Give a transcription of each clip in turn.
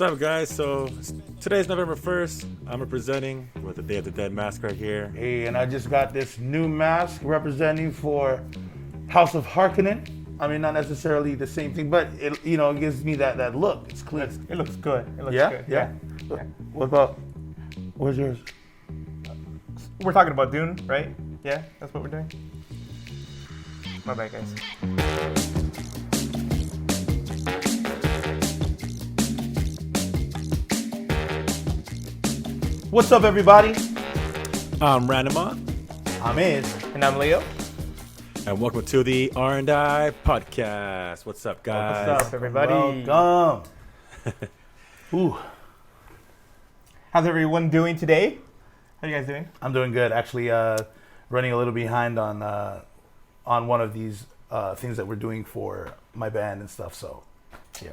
What's up, guys? So today's November 1st. I'm representing with the Day of the Dead mask right here. Hey, and I just got this new mask representing for House of Harkonnen. I mean, not necessarily the same thing, but it gives me that look. It's clean. It looks good. It looks Yeah? good. Yeah. What about? Where's yours? We're talking about Dune, right? Yeah, that's what we're doing. My bad, guys. What's up, everybody? I'm Ranuma, I'm Iz. And I'm Leo. and welcome to the R&I podcast. What's up, guys? What's up, everybody? Welcome. Ooh, How's everyone doing today? How you guys doing? I'm doing good. Actually, running a little behind on one of these things that we're doing for my band and stuff. So,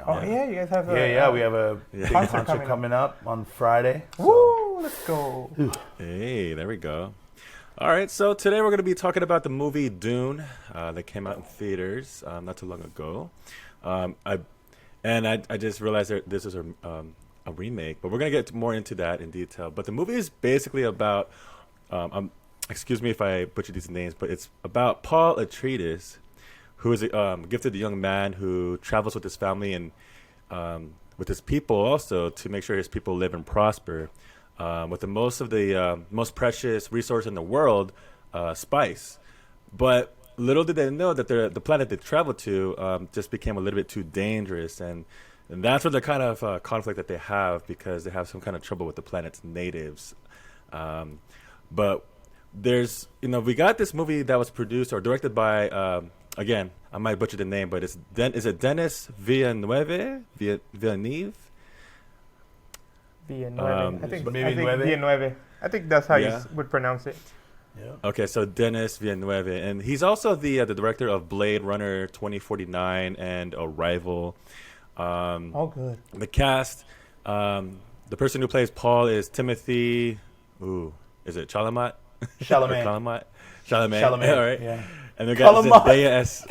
Oh yeah, you guys have yeah, we have a big concert concert coming coming up on Friday. So. Woo! Let's go. Hey, there we go. All right, so today we're going to be talking about the movie Dune that came out in theaters not too long ago. I just realized that this is a remake, but we're going to get more into that in detail. But the movie is basically about, excuse me if I butcher these names, but it's about Paul Atreides, who is a gifted young man who travels with his family and with his people also to make sure his people live and prosper. With the most precious resource in the world, spice. But little did they know that the planet they traveled to just became a little bit too dangerous, and that's where the kind of conflict that they have, because they have some kind of trouble with the planet's natives. But there's, we got this movie that was produced or directed by, again, I might butcher the name, but is it Denis Villeneuve? Villeneuve? Villeneuve. I think Villeneuve? Villeneuve. I think that's how you would pronounce it. Yeah. Okay, so Denis Villeneuve, and he's also the director of Blade Runner 2049 and Arrival. All good. The cast, the person who plays Paul is Timothy. Is it Chalamet? Chalamet. Chalamet. Chalamet. All right. Yeah. And they got Chalamet. Zendaya as.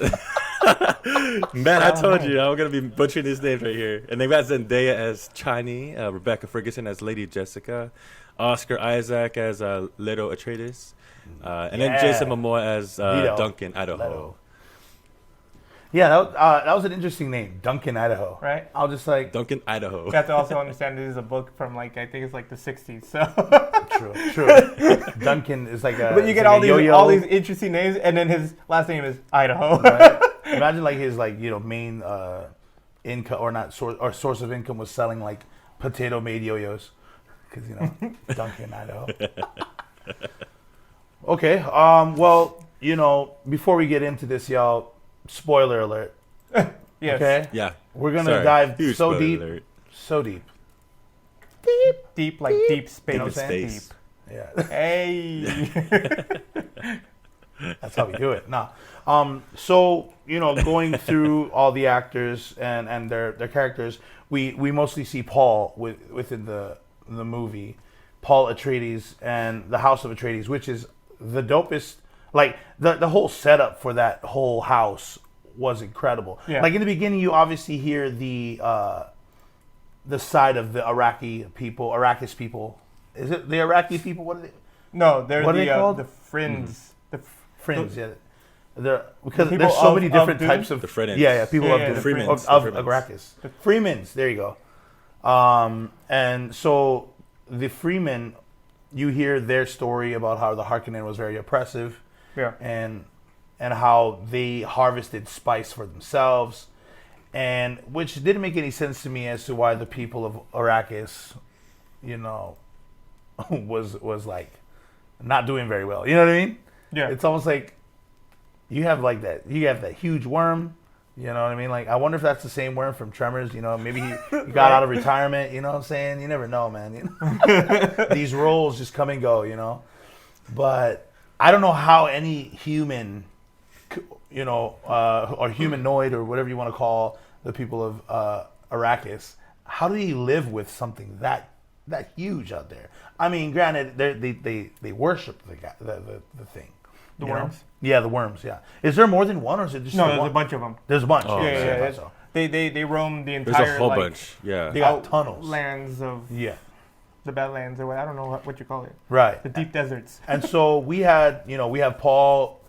Man, I told you I'm gonna be butchering these names right here. And they got Zendaya as Chani, Rebecca Ferguson as Lady Jessica, Oscar Isaac as Leto Atreides, and then Jason Momoa as Duncan Idaho. Leto. Yeah, that was an interesting name, Duncan Idaho. Right? I was just like, Duncan Idaho. You have to also understand this is a book from I think it's like the 60s. So. true. Duncan is like a. But you get all these interesting names, and then his last name is Idaho. Right? Imagine like his main income or not source of income was selling like potato made yo-yos, because Duncan Idaho. Okay. Well, before we get into this, y'all, spoiler alert. Yes. Okay. Yeah. We're gonna dive Huge so spoiler deep, alert. so deep. Deep like deep space. You know what I'm saying? Space. Yeah. Hey. That's how we do it. Nah. So, going through all the actors and their characters, we mostly see Paul within the movie, Paul Atreides and the House of Atreides, which is the dopest. Like the whole setup for that whole house was incredible. Yeah. Like in the beginning, you obviously hear the side of the Arrakis people. Is it the Iraqi people? What are they? No, they're What are they called? the Friends. Friends, yeah. Because The there's people so of- many of different Dune? types of The Fremen. Yeah, people of Yeah, Dune. the Freemans. of The Freemans. Arrakis. Freemans, there you go. And so the Freemen, you hear their story about how the Harkonnen was very oppressive, Yeah. and how they harvested spice for themselves, and which didn't make any sense to me as to why the people of Arrakis, was like not doing very well. You know what I mean? Yeah. It's almost like you have that huge worm. You know what I mean? Like, I wonder if that's the same worm from Tremors. Maybe he got out of retirement. You know what I'm saying? You never know, man. These roles just come and go. But I don't know how any human, or humanoid or whatever you want to call the people of Arrakis, how do they live with something that huge out there? I mean, granted, they worship the thing. The you know? worms? Yeah, the worms, yeah. Is there more than one, or is it just No, the there's one? a bunch of them. There's a bunch. Oh, Yeah, okay. yeah. I thought so. They roam the There's entire a whole like, bunch. Yeah. They got tunnels. lands of Yeah. the Badlands or what I don't know what you call it. Right. The deep deserts. And so we had Paul.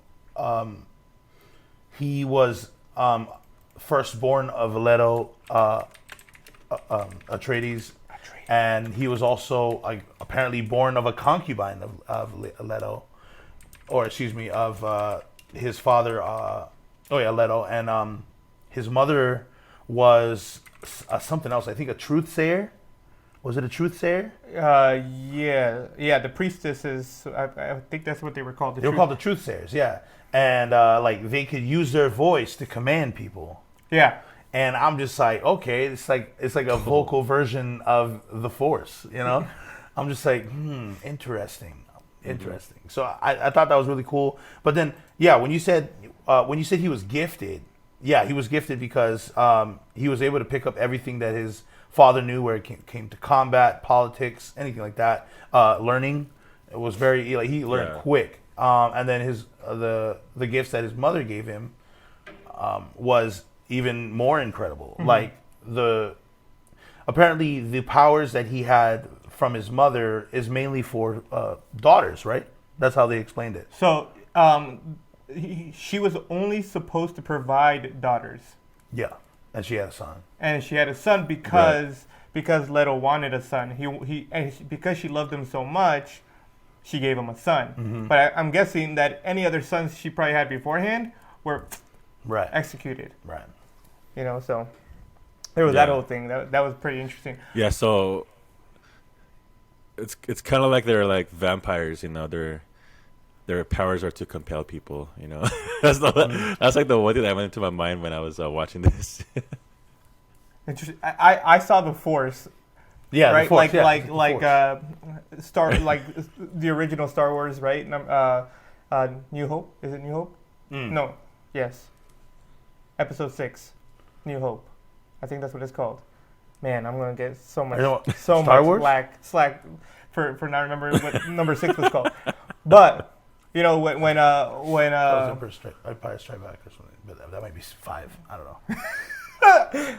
He was firstborn of Leto, Atreides, and he was also apparently born of a concubine of Leto, or excuse me, of his father. Leto, and his mother was something else. I think a truthsayer. Was it a truthsayer? Yeah. The priestesses. I think that's what they were called. They were called the truthsayers. Yeah, and they could use their voice to command people. Yeah. And I'm just like, okay, it's like a vocal version of the Force, I'm just like, interesting. So I thought that was really cool. But then, yeah, when you said he was gifted, yeah, he was gifted because he was able to pick up everything that his father knew, where it came to combat, politics, anything like that. Learning, it was very he learned quick. And then the gifts that his mother gave him was even more incredible. Mm-hmm. Apparently the powers that he had from his mother is mainly for daughters, right? That's how they explained it. So she was only supposed to provide daughters. Yeah, and she had a son. And she had a son because Leto wanted a son. Because she loved him so much, she gave him a son. Mm-hmm. But I'm guessing that any other sons she probably had beforehand were executed. Right. So there was that whole thing. That was pretty interesting. Yeah, so it's kind of like they're like vampires, their powers are to compel people, That's like the one thing that went into my mind when I was watching this. Interesting. I saw the Force. Yeah, right. The Force, The original Star Wars, right? New Hope. Is it New Hope? No. Yes. Episode 6, New Hope. I think that's what it's called. Man, I'm gonna get so much slack for not remembering what number 6 was called. But when Empire Strike Back or something, but that might be 5. I don't know.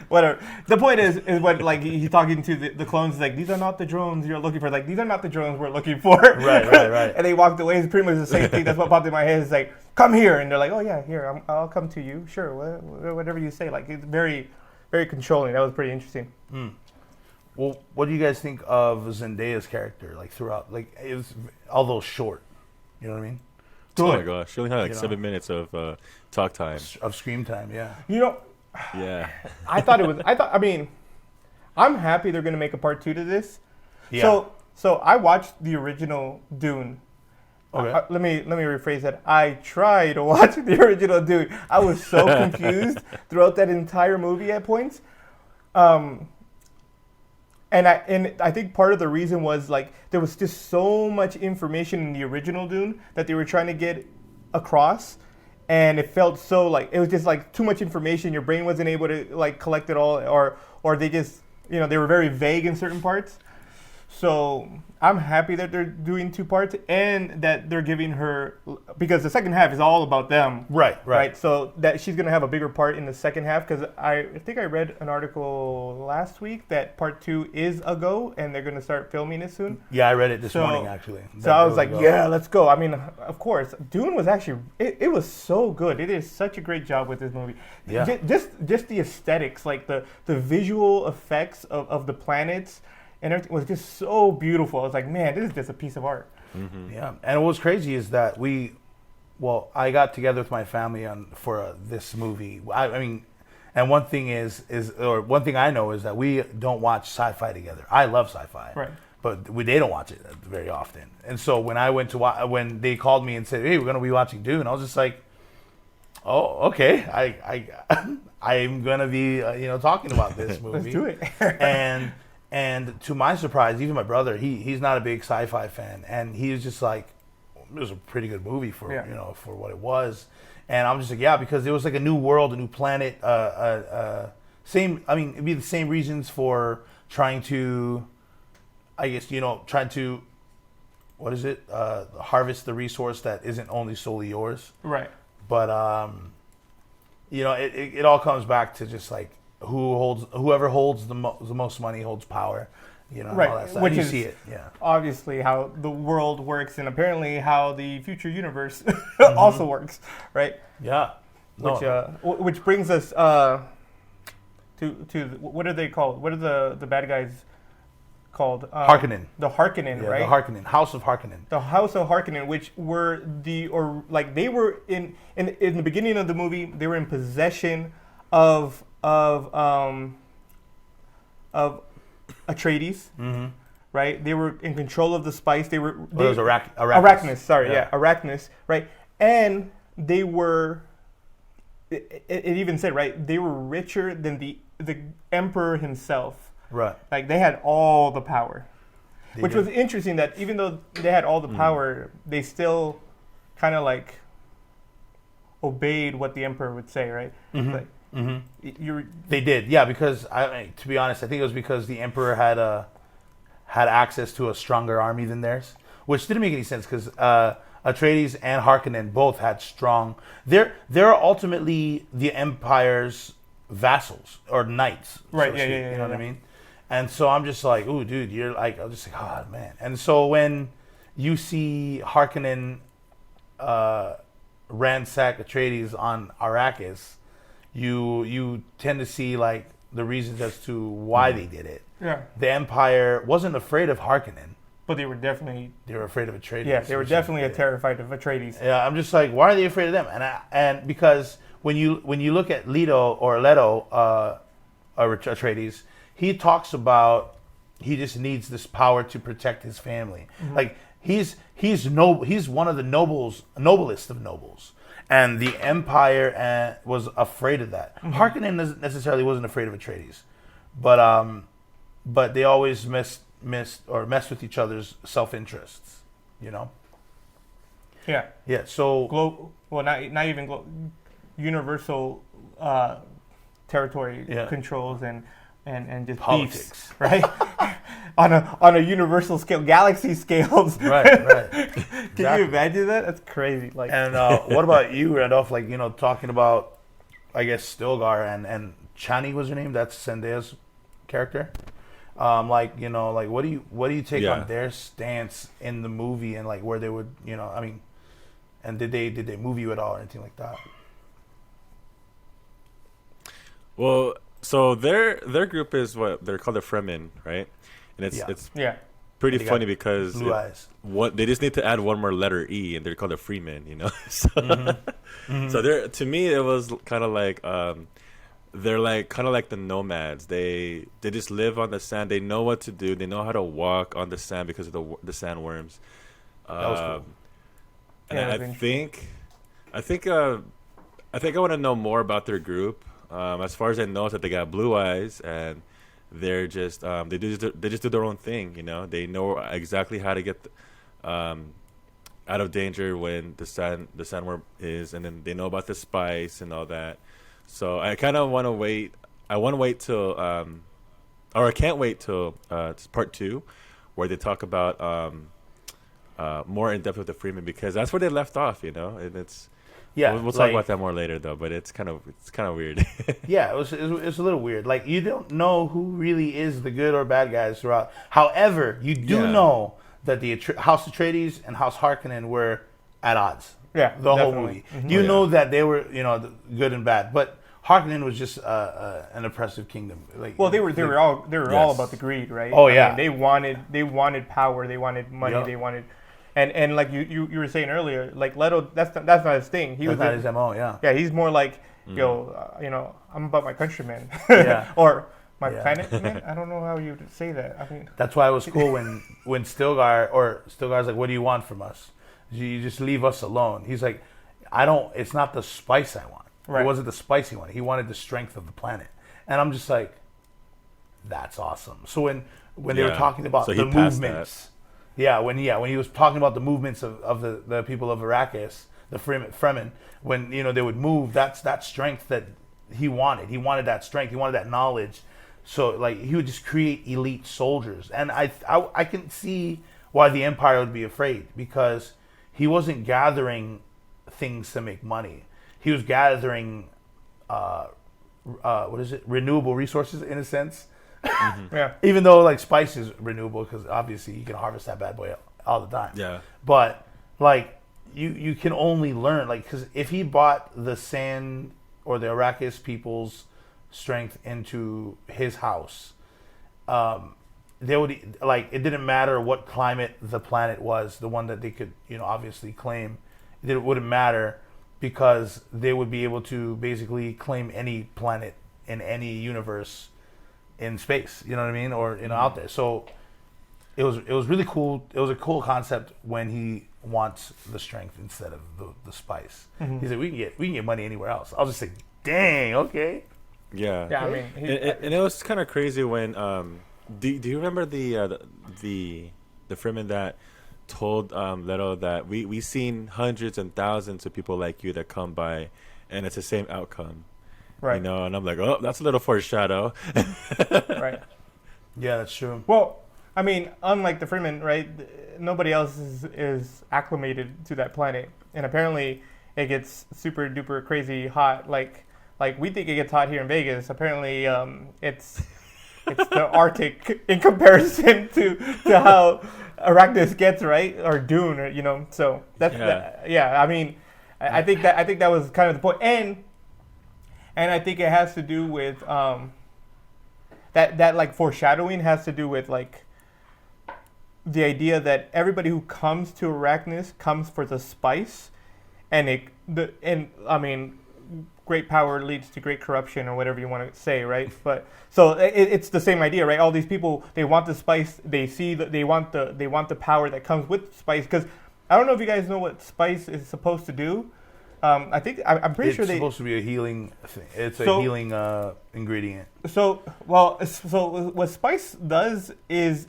Whatever. The point is when he's talking to the clones, like, these are not the drones you're looking for. Like, these are not the drones we're looking for. Right. And they walked away. It's pretty much the same thing. That's what popped in my head. It's like, come here, and they're like, oh yeah, here, I'll come to you. Sure, whatever you say. Like, it's very, very controlling. That was pretty interesting. Well, what do you guys think of Zendaya's character? Throughout, it was although short. You know what I mean? Oh my gosh, she only had 7 minutes of talk time. Of screen time, yeah. Yeah. I mean, I'm happy they're going to make a part 2 to this. Yeah. So I watched the original Dune. Okay. Let me rephrase that. I tried to watch the original Dune. I was so confused throughout that entire movie at points. And I think part of the reason was there was just so much information in the original Dune that they were trying to get across. And it felt so it was just too much information. Your brain wasn't able to collect it all, or they just they were very vague in certain parts. So I'm happy that they're doing 2 parts and that they're giving her, because the second half is all about them. Right. So that she's going to have a bigger part in the second half, because I think I read an article last week that part 2 is a go and they're going to start filming it soon. Yeah, I read it this morning actually. So I was like, yeah, let's go. I mean, of course, Dune was actually, it was so good. It is such a great job with this movie. Yeah. Just the aesthetics, the visual effects of the planets, and everything was just so beautiful. I was like, man, this is just a piece of art. Mm-hmm. Yeah, and what was crazy is that I got together with my family for this movie. I mean, and one thing one thing I know is that we don't watch sci-fi together. I love sci-fi, right? But they don't watch it very often. And so when I went to when they called me and said, "Hey, we're gonna be watching Dune," I was just like, "Oh, okay. I'm gonna be talking about this movie." Let's do it. And to my surprise, even my brother, he's not a big sci-fi fan, and he was just like, it was a pretty good movie for for what it was. And I'm just like, yeah, because it was like a new world, a new planet. Same, I mean, it'd be the same reasons for trying to, I guess, trying to, what is it? Harvest the resource that isn't only solely yours. Right. But it all comes back to just whoever holds the most money holds power. You know, Right, all that stuff. which And you is see it. Yeah. obviously how the world works, and apparently how the future universe Mm-hmm. also works, right? Yeah. No. Which brings us to what are they called? What are the bad guys called? Harkonnen. The Harkonnen, Yeah, right? the Harkonnen, House of Harkonnen. The House of Harkonnen, which were they were in the beginning of the movie, they were in possession of Atreides, right? They were in control of the spice. It was Arachnis. Sorry, yeah, Arachnis, right? And they were. It even said, right, they were richer than the emperor himself. Right. Like they had all the power, which was interesting. That even though they had all the power, they still kind of like obeyed what the emperor would say, right? Like, They did, yeah. Because to be honest, I think it was because the emperor had access to a stronger army than theirs, which didn't make any sense because Atreides and Harkonnen both had strong. They're ultimately the empire's vassals or knights, right? So Yeah, to speak, yeah. You know what I mean? And so I'm just like, ooh, dude, you're like, I'm just like, oh man. And so when you see Harkonnen ransack Atreides on Arrakis, you tend to see like the reasons as to why they did it. Yeah. The Empire wasn't afraid of Harkonnen. But they were definitely. They were afraid of Atreides. Yeah, they were definitely terrified of Atreides. Yeah, I'm just like, why are they afraid of them? And because when you look at Leto, Atreides, he talks about he just needs this power to protect his family. Like he's one of the noblest of nobles, and the Empire was afraid of that. Harkonnen necessarily wasn't afraid of Atreides, but they always mess with each other's self-interests, you know. Yeah. Yeah. So not even universal territory controls and just politics, beefs, right? on a universal scale, galaxy scales. right. Can you imagine that? That's crazy. Like, and what about you, Randolph? Like, you know, talking about, I guess, Stilgar and Chani was her name. That's Zendaya's character. Like, you know, like what do you take on their stance in the movie and like where they would, you know, I mean, and did they move you at all or anything like that? Well, so their group is what they're called the Fremen, right? And it's pretty funny because blue eyes. They just need to add one more letter E, and they're called the Freemen, you know. So, so they're, to me, it was kind of like they're like kind of like the nomads. They just live on the sand. They know what to do. They know how to walk on the sand because of the sandworms. That was cool. And I think I want to know more about their group. As far as I know, is that they got blue eyes and they're just they just do their own thing. You know, they know exactly how to get out of danger when the sandworm is, and then they know about the spice and all that. So I kind of want to wait. I want to wait till, or I can't wait till part 2, where they talk about more in depth with the Freeman, because that's where they left off, you know. And it's we'll talk about that more later though. But it's kind of weird. Yeah, it was a little weird. Like you don't know who really is the good or bad guys throughout. However, you do know that the House Atreides and House Harkonnen were at odds. Yeah, the whole movie. You know that they were, you know, good and bad, but Harkonnen was just an oppressive kingdom. Like, well, they were all about the greed, right? Oh yeah, I mean, they wanted power, they wanted money, they wanted, and like you were saying earlier, like Leto, that's not his thing. That's not his MO. Yeah, yeah, he's more like, you know, I'm about my countrymen, or my planet man. I don't know how you would say that. I mean, that's why it was cool when Stilgar's like, "What do you want from us? You just leave us alone." He's like, "I don't. It's not the spice I want." Right. It wasn't the spice he wanted. He wanted the strength of the planet. And I'm just like, that's awesome. So when they were talking about the movements, when he was talking about the movements of the people of Arrakis, the Fremen, when, you know, they would move, that's that strength that he wanted. He wanted that strength. He wanted that knowledge. So like he would just create elite soldiers. And I can see why the Empire would be afraid, because he wasn't gathering things to make money. He was gathering what is it? Renewable resources in a sense. Yeah. Even though like spice is renewable because obviously you can harvest that bad boy all the time. Yeah. But like you can only learn like because if he brought the sand or the Arrakis people's strength into his house, they would like it didn't matter what climate the planet was, the one that they could obviously claim. It wouldn't matter because they would be able to basically claim any planet in any universe in space. You know what I mean, or out there. So it was really cool. It was a cool concept when he wants the strength instead of the spice. He said we can get money anywhere else. I was just like, dang, okay. Yeah. Yeah, I mean, And it was kind of crazy when do you remember the Freeman that told Leto that we seen hundreds and thousands of people like you that come by and it's the same outcome. right. And I'm like, oh, that's a little foreshadow. Right. Yeah, that's true. Well, I mean, unlike the Freeman, right? Nobody else is acclimated to that planet, and apparently it gets super duper crazy hot. Like we think it gets hot here in Vegas. Apparently, it's the Arctic in comparison to how Arrakis gets, right? Or Dune, or, So that's I mean, I think that was kind of the point, and I think it has to do with that like foreshadowing has to do with like the idea that everybody who comes to Arrakis comes for the spice, and I mean, great power leads to great corruption, or whatever you want to say, right? But so it's the same idea, right? All these people, they want the spice, they see that they want the power that comes with spice. Because I don't know if you guys know what spice is supposed to do. I'm pretty sure It's supposed to be a healing thing. It's a healing ingredient. So what spice does is,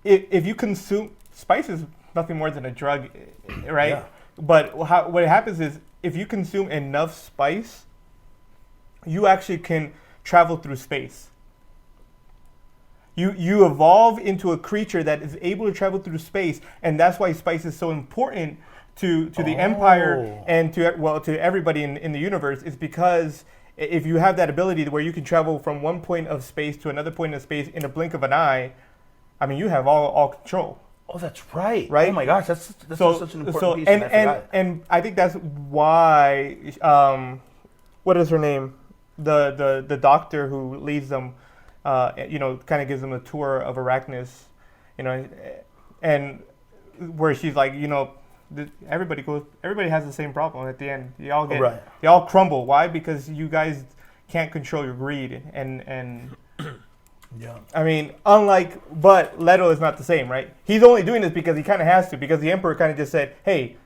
if you consume spice, is nothing more than a drug, right? Yeah. But what happens is, if you consume enough spice, you actually can travel through space. You evolve into a creature that is able to travel through space, and that's why spice is so important to the Empire and to everybody in the universe. Is because if you have that ability where you can travel from one point of space to another point of space in a blink of an eye, I mean, you have all control. Oh, that's right. Right? Oh my gosh, that's such an important piece. And I forgot. and I think that's why what is her name? The doctor who leads them, kind of gives them a tour of Arrakis, and where she's like, everybody has the same problem at the end. They all crumble. Why? Because you guys can't control your greed and. Yeah. I mean, but Leto is not the same, right? He's only doing this because he kind of has to, because the Emperor kind of just said, hey,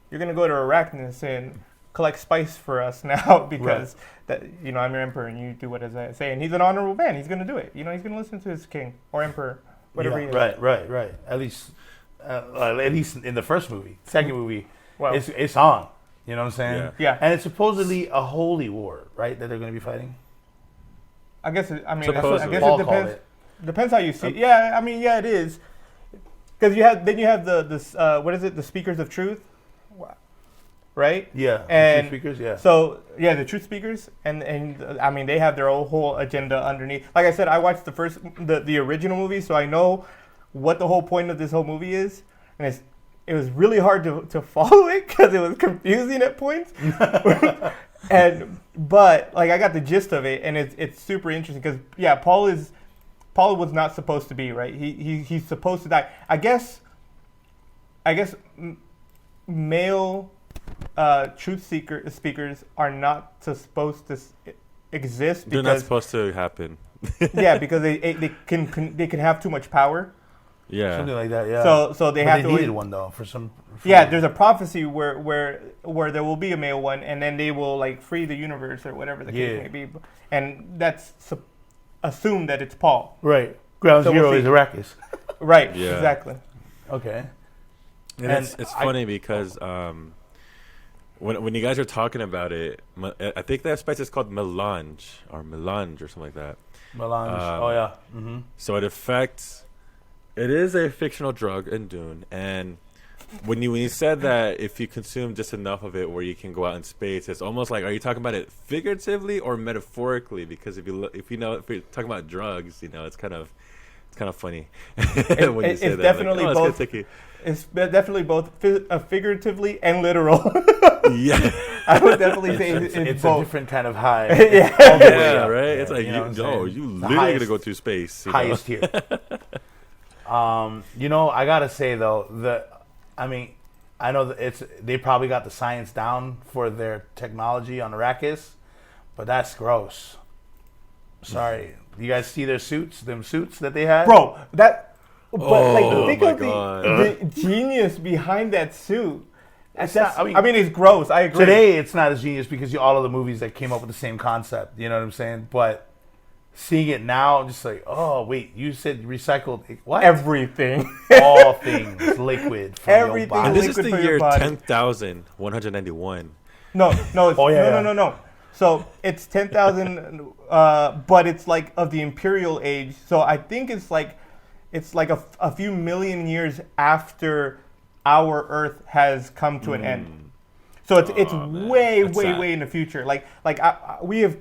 you're going to go to Arrakis and collect spice for us now because I'm your Emperor and you do what I say. And he's an honorable man. He's going to do it. He's going to listen to his king or Emperor, whatever he is. Right. At least in the first movie. Second movie, Well, it's on. You know what I'm saying? Yeah. And it's supposedly a holy war, right? That they're going to be fighting. I guess it Supposedly. Paul depends. called it. Depends how you see it. Yeah, I mean, yeah, it is. Because you have the what is it? The speakers of truth, right? Yeah. And the two speakers. Yeah. So yeah, the truth speakers, and I mean, they have their whole agenda underneath. Like I said, I watched the original movie, so I know what the whole point of this whole movie is, and it was really hard to follow it because it was confusing at points. But like I got the gist of it, and it's super interesting because Paul was not supposed to be, right. He's supposed to die. I guess male truth speakers are not supposed to exist. They're not supposed to happen. Yeah, because they can have too much power. Yeah. Something like that. Yeah. So they But have they to. needed one though for some. Yeah, there's a prophecy where there will be a male one, and then they will like free the universe or whatever the case may be, and that's assumed that it's Paul. Right. Ground So zero we'll is see. Arrakis. Right. Yeah. Exactly. Okay. And it's funny because when you guys are talking about it, I think that spice is called melange or something like that. Melange. Oh yeah. Mm-hmm. So it is a fictional drug in Dune, and when you said that if you consume just enough of it where you can go out in space, it's almost like, are you talking about it figuratively or metaphorically? Because if you're talking about drugs, it's kind of funny when you say It's that. definitely like, both. It's gonna It's definitely both figuratively and literal. yeah. I would definitely say It's a both. different kind of high. Yeah. All the way Yeah, up right. there, It's like you know what I'm saying? you The literally highest- gonna go through space. highest tier. I gotta say though, I know that they probably got the science down for their technology on Arrakis, but that's gross. Sorry, you guys see their suits? Them suits that they had, Bro, that. But Oh, think my of God. the genius behind that suit. It's That's, not- it's gross. I agree. Today, it's not as genius because all of the movies that came up with the same concept. You know what I'm saying? But seeing it now, I'm just like, oh wait, you said recycled what? Everything. All things liquid from your Everything body. And this is liquid the for your year body. 10,191. No. It's, Oh, yeah. No. So it's 10,000, but it's like of the imperial age. So I think it's like a few million years after our Earth has come to an end. So it's man. way That's way sad. way in the future. We have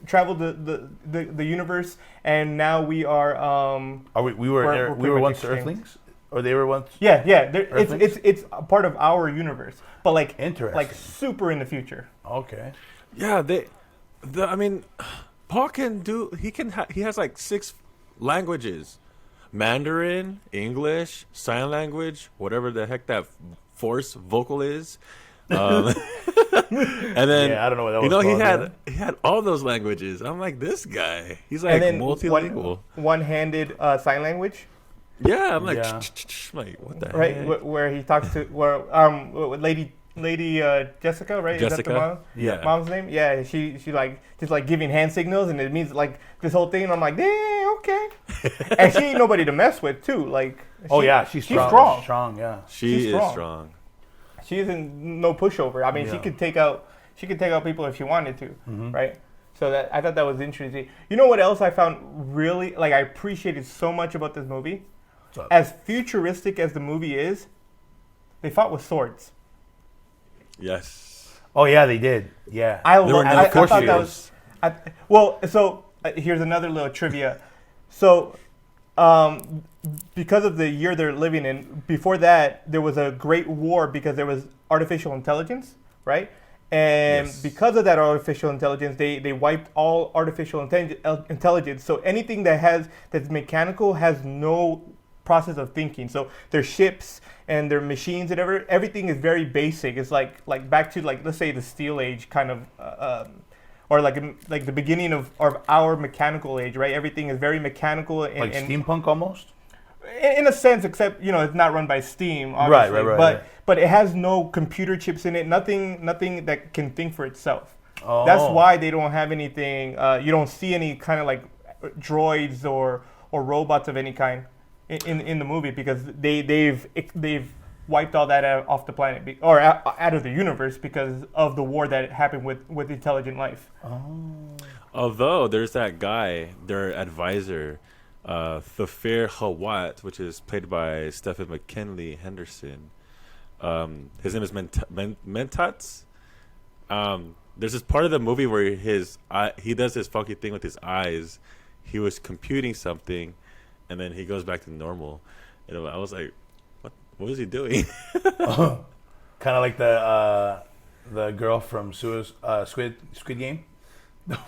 traveled the universe, and now we are We were we're pretty much once extinct. Earthlings, or they were once. yeah. Earthlings? It's a part of our universe, but Interesting. super in the future. Okay. Yeah, Paul can do. He has like 6 languages: Mandarin, English, sign language, whatever the heck that force vocal is. And then Yeah, I don't know what that was called, he had all those languages. I'm like, this guy, he's And like then multilingual. one-handed sign language, Yeah, I'm like, Yeah. like what the right? heck? Where he talks to Lady Jessica, right? Is that Jessica? the mom? Yeah. Mom's name? Yeah, she like just like giving hand signals, and it means like this whole thing. And I'm like, yeah, okay. And she ain't nobody to mess with too. Like, Oh yeah, she's strong. strong. Strong, yeah. She she's is strong. strong. She isn't no pushover. I mean, she Yeah. could take out people if she wanted to, Mm-hmm. right? So that I thought that was interesting. You know what else I found really I appreciated so much about this movie? What's up? As futuristic as the movie is, they fought with swords. Yes. Oh yeah, they did. Yeah. I There were no I thought force that was. Here's another little trivia. So, because of the year they're living in, before that there was a great war because there was artificial intelligence, right? And Yes. because of that artificial intelligence, they wiped all artificial intelligence. So anything that's mechanical has no process of thinking. So their ships and their machines and everything is very basic. It's like back to let's say the Steel Age kind of, or like the beginning of our mechanical age, right? Everything is very mechanical and, like and steampunk almost. in a sense, except it's not run by steam, obviously. Right. But it has no computer chips in it. Nothing that can think for itself. Oh. That's why they don't have anything. You don't see any kind of like droids or robots of any kind in the movie because they've wiped all that off the planet or out of the universe because of the war that happened with intelligent life. Although there's that guy, their advisor, Thafir Hawat, which is played by Stephen McKinley Henderson. His name is Mentats. There's this part of the movie where he does this funky thing with his eyes. He was computing something, and then he goes back to normal. And I was like, "What was he doing?" Kind of like the girl from Squid Game.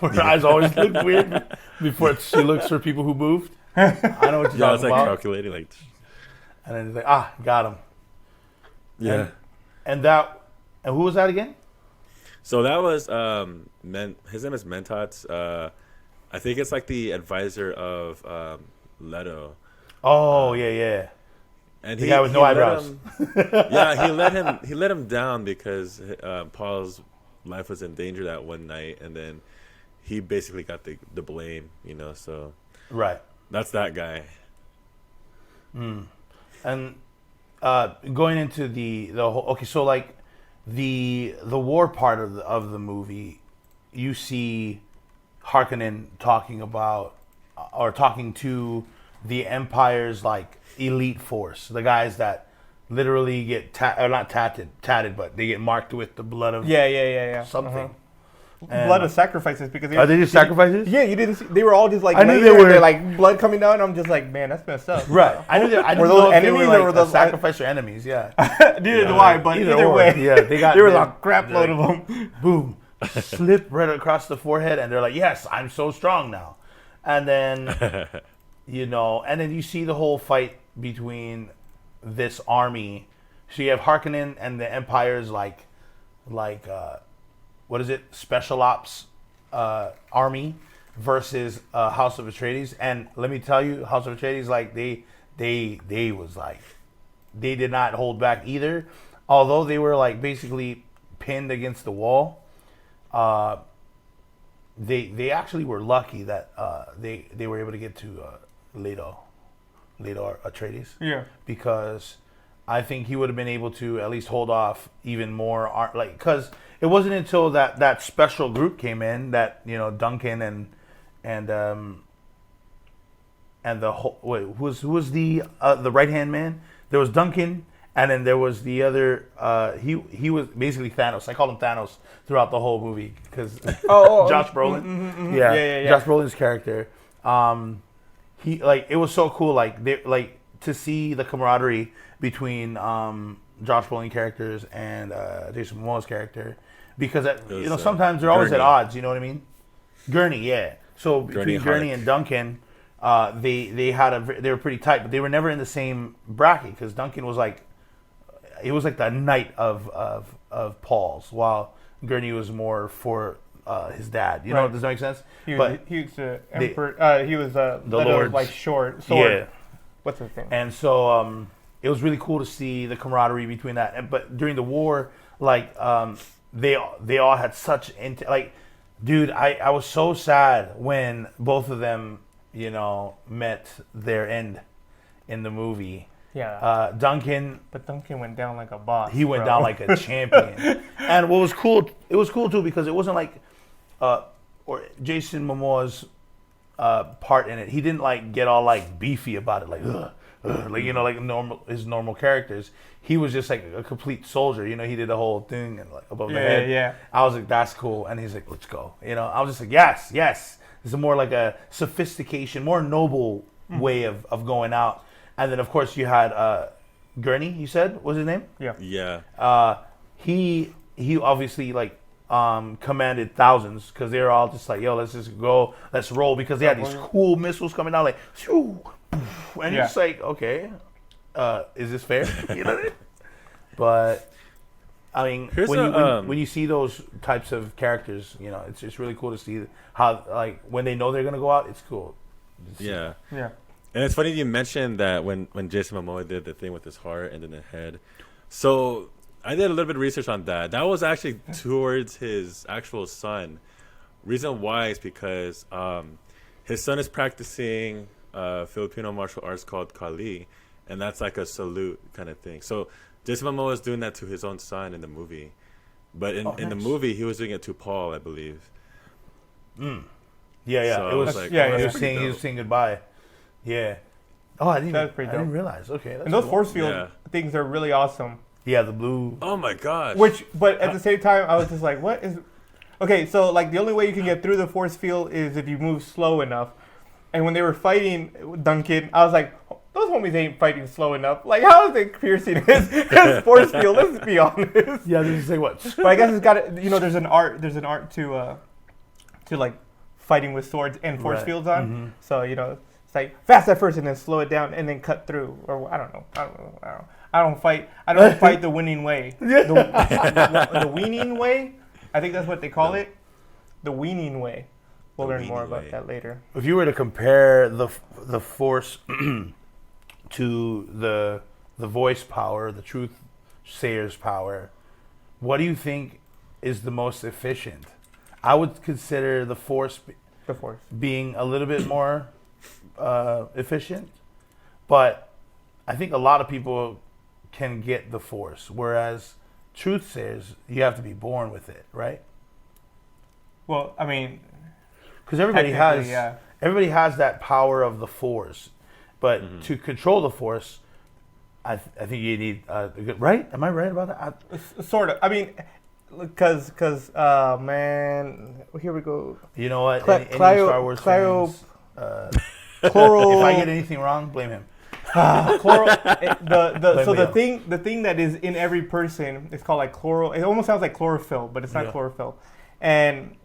Her eyes always look weird before she looks for people who moved. I know what you're Yeah, I was talking like about. calculating, like, And then it's like, got him. yeah. And who was that again? So that was his name is Mentats. I think it's like the advisor of Leto. Oh yeah. And The guy with no let eyebrows. he let him down because Paul's life was in danger that one night, and then he basically got the blame, so Right. that's that guy. And going into the whole, okay, so like the war part of the movie, you see Harkonnen talking about or talking to the Empire's like elite force, the guys that literally get not tatted, but they get marked with the blood of Yeah. something. And Blood of sacrifices because are they just sacrifices? Yeah, you didn't see. They were all just like I knew laying they there and were- they're like blood coming down. And I'm just like, man, that's messed up. Right. I knew that. I Were didn't those know if they were enemies or like were a those sacrifice or enemies. Yeah. Neither do I, but either or. way, Yeah, they got. there was a crap load of them. Boom, slip right across the forehead, and they're like, "Yes, I'm so strong now." And then, and then you see the whole fight between this army. So you have Harkonnen and the Empire's like, what is it? Special Ops army versus House of Atreides. And let me tell you, House of Atreides, like they was like, they did not hold back either. Although they were like basically pinned against the wall, they actually were lucky that they were able to get to Leto Atreides. Yeah. Because I think he would have been able to at least hold off even more, because it wasn't until that special group came in that Duncan and the whole who was the right hand man? There was Duncan, and then there was the other. He was basically Thanos. I called him Thanos throughout the whole movie because Josh Brolin. Yeah. Josh Brolin's character. He it was so cool. To see the camaraderie between Josh Brolin characters and Jason Momoa's character, because sometimes they're always at odds. You know what I mean? Gurney, yeah. So between Gurney and Duncan, they were pretty tight, but they were never in the same bracket because Duncan was like the knight of Paul's, while Gurney was more for his dad. You know, does that make sense? He was the emperor. He was the Lord's like short sword. Yeah. What's his name? And so it was really cool to see the camaraderie between that. But during the war, they all had such dude, I was so sad when both of them, met their end in the movie. Yeah. Duncan. But Duncan went down like a boss. He went down like a champion. And what was cool, it was cool too because it wasn't like, or Jason Momoa's part in it. He didn't get all beefy about it, like his normal characters. He was just like a complete soldier. He did the whole thing and above the head. Yeah. I was like, that's cool. And he's like, let's go. I was just like, yes. This is more like a sophistication, more noble way of going out. And then of course you had Gurney. You said was his name? Yeah. Yeah. He obviously commanded thousands because they were all just like, yo, let's just go, let's roll, because they had these cool missiles coming out shoo, and you're just like, okay, is this fair? You know what I mean? But I mean, when you see those types of characters, it's just really cool to see how when they know they're gonna go out, it's cool. Yeah. Yeah. And it's funny you mentioned that when Jason Momoa did the thing with his heart and then the head. So I did a little bit of research on that. That was actually towards his actual son. Reason why is because his son is practicing Filipino martial arts called Kali, and that's like a salute kind of thing. So Jason Momoa is doing that to his own son in the movie, but in the movie he was doing it to Paul, I believe. Yeah. So it was he was saying goodbye. Yeah. Oh, I didn't realize. Okay. And those force field things are really awesome. Yeah, the blue. Oh my gosh. But at the same time, I was just like, what is... Okay, so the only way you can get through the force field is if you move slow enough. And when they were fighting Duncan, I was like, those homies ain't fighting slow enough. How is it piercing his force field? Let's be honest. Yeah, they just say what? But I guess it's got to, there's an art to fighting with swords and force fields on. Mm-hmm. So, it's like fast at first and then slow it down and then cut through. Or I don't know. I don't fight the winning way. The weaning way? I think that's what they call it. The weaning way. We'll learn more about that later. If you were to compare the force to the voice power, the truth sayer's power, what do you think is the most efficient? I would consider the force being a little bit more efficient, but I think a lot of people can get the force, whereas truth sayers, you have to be born with it, right? Well, I mean, because everybody has that power of the force, but to control the force, I think you need right? Am I right about that? Sort of. I mean, because man, here we go. You know what? Cla- any Clio- Star Wars Clio- fans, Chloro. if I get anything wrong, blame him. Chloro. So Leo. the thing that is in every person is called like chloro. It almost sounds like chlorophyll, but it's not Yeah. chlorophyll. And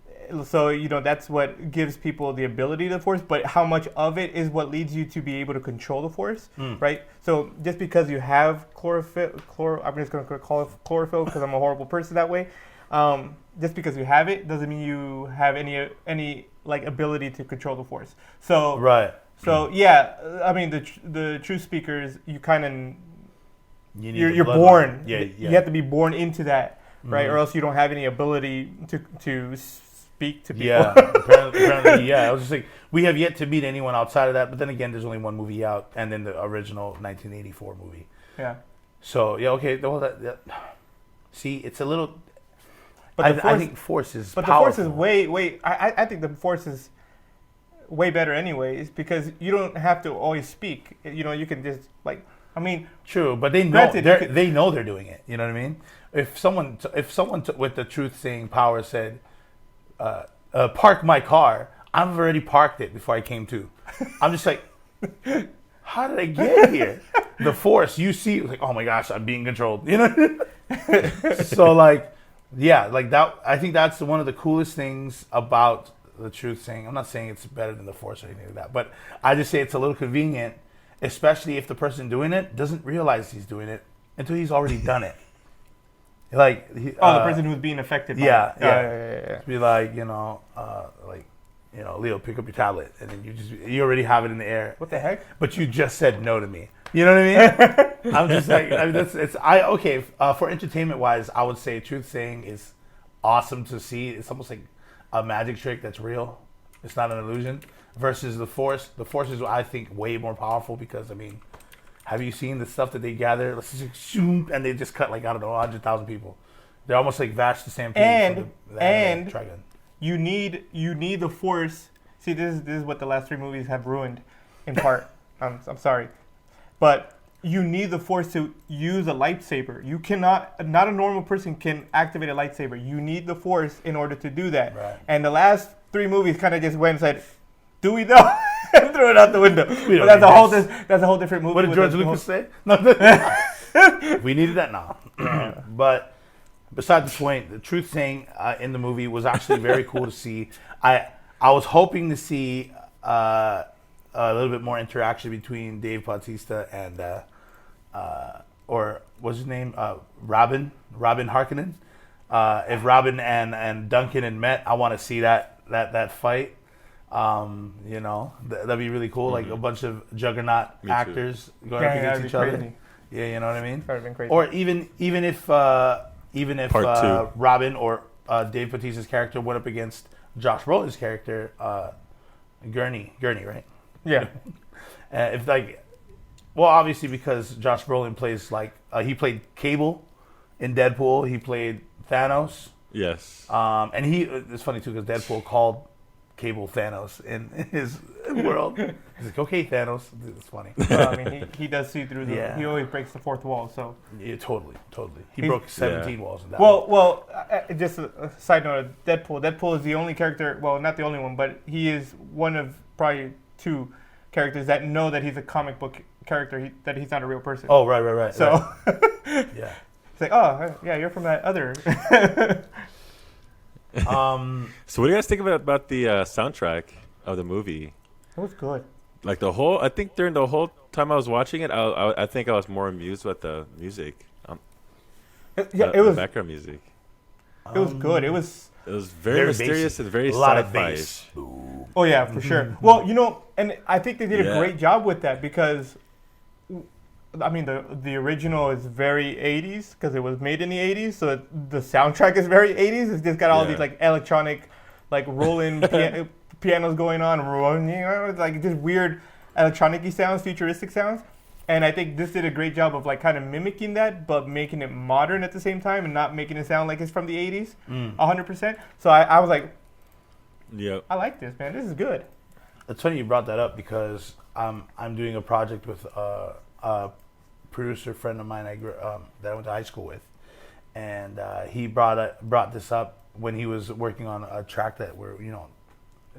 so that's what gives people the ability to the force. But how much of it is what leads you to be able to control the force, right? So just because you have chlorophyll, I'm just going to call it chlorophyll because I'm a horrible person that way. Just because you have it doesn't mean you have any like ability to control the force. So Right. So yeah, I mean the true speakers, you kind of you're the born. bloodline. Yeah. You have to be born into that, right? Mhm. Or else you don't have any ability to speak to people. Yeah, apparently, yeah. I was just like, we have yet to meet anyone outside of that. But then again, there's only one movie out, and then the original 1984 movie. Yeah. So yeah, okay. Well, that see, it's a little. But the force, I think force is. but powerful. the force is way. I think the force is way better, anyways, because you don't have to always speak. You can just like. I mean, True, but they know Granted, you could- they know they're doing it. You know what I mean? If someone with the truth saying power said, "Park my car," I've already parked it before I came to. I'm just like, how did I get here? The force, you see, like, oh my gosh, I'm being controlled. You know? So like, yeah, like that. I think that's one of the coolest things about the truth saying. I'm not saying it's better than the force or anything like that, but I just say it's a little convenient, especially if the person doing it doesn't realize he's doing it until he's already done it. Like, the person who's being affected. By yeah, it. yeah. Be like, Leo, pick up your tablet, and then you already have it in the air. What the heck? But you just said no to me. You know what I mean? I'm just like, for entertainment wise, I would say truth saying is awesome to see. It's almost like a magic trick that's real. It's not an illusion. Versus the force. The force is, I think, way more powerful because, I mean, have you seen the stuff that they gather? Let's just shoom, and they just cut like, I don't know, 100,000 people. They're almost like Vash the Stampede. And Trigun. You need the force. See, this is what the last 3 movies have ruined, in part. I'm sorry, but you need the force to use a lightsaber. You cannot. Not a normal person can activate a lightsaber. You need the force in order to do that. Right. And the last 3 movies kind of just went and said, "Do we though?" and threw it out the window. But don't that's need this. that's a whole different movie. What did with George the Lucas whole- say? No, we needed that now. But besides the point, the truth saying in the movie was actually very cool to see. I was hoping to see a little bit more interaction between Dave Bautista and or what's his name, Robin Harkonnen. If Robin and Duncan had met, I want to see that fight. That'd be really cool. Like a bunch of juggernaut Me too. actors going Yeah, up that'd against be each other. crazy. Yeah, you know what I mean. That'd have been crazy. Or even if Part 2. Robin or Dave Bautista's character went up against Josh Brolin's character, Gurney, right? Yeah. If like, well, obviously because Josh Brolin plays like he played Cable in Deadpool, he played Thanos, Yes. and it's funny too because Deadpool called Cable Thanos in his world. He's like, okay, Thanos. It's funny. Well, I mean, he does see through the. Yeah. He always breaks the 4th wall. So. Yeah, totally. He He's- broke 17 walls in that. one. Well. Just a side note of Deadpool. Deadpool is the only character. Well, not the only one, but he is one of probably 2 characters that know that he's a comic book character. That he's not a real person. Oh, right. So right. Yeah. it's like, oh yeah, you're from that other. So what do you guys think about the soundtrack of the movie? It was good. Like I think during the whole time I was watching it, I think I was more amused with the music. Yeah, the background music. It was good. It was. It was very mysterious basic. and very A lot of sci-fi. bass. Oh yeah, for sure. Well, and I think they did a Yeah. great job with that because, I mean, the original is very 80s because it was made in the 80s. So the soundtrack is very 80s. It's just got all Yeah. these like electronic, like rolling pianos going on, like just weird electronic-y sounds, futuristic sounds. And I think this did a great job of like kind of mimicking that, but making it modern at the same time and not making it sound like it's from the 80s, 100%. So I was like, Yep. I like this, man. This is good. It's funny you brought that up because I'm doing a project with producer friend of mine that I went to high school with, and he brought this up when he was working on a track that we're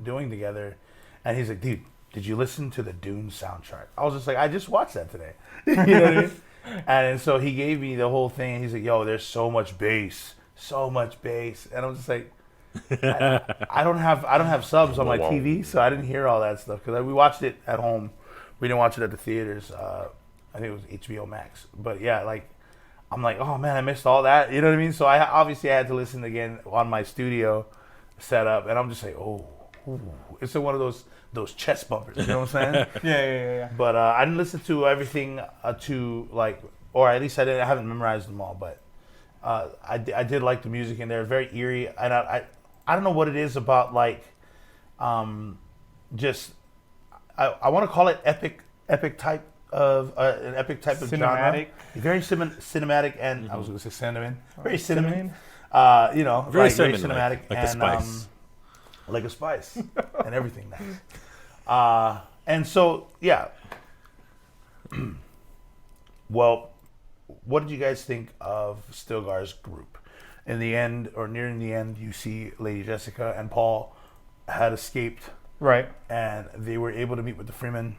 doing together, and he's like, dude, did you listen to the Dune soundtrack? I was just like, I just watched that today. You know what I mean? And so he gave me the whole thing. He's like, yo, there's so much bass, and I'm just like, I don't have subs on my TV, so I didn't hear all that stuff because we watched it at home. We didn't watch it at the theaters. I think it was HBO Max. But yeah, like I'm like, oh man, I missed all that. You know what I mean? So I had to listen again on my studio setup, and I'm just like, oh, ooh. It's one of those chest bumpers. You know what I'm saying? Yeah. But I didn't listen to everything or at least I haven't memorized them all. But I did like the music in there. Very eerie, and I don't know what it is about just I want to call it epic type of an epic type of genre. Very cinematic, and I was going to say cinnamon. Very cinnamon. Very cinematic, like a spice. Like a spice, and everything nice. And so yeah. Well, what did you guys think of Stilgar's group? In the end, or nearing the end, you see Lady Jessica and Paul had escaped. Right. And they were able to meet with the Freeman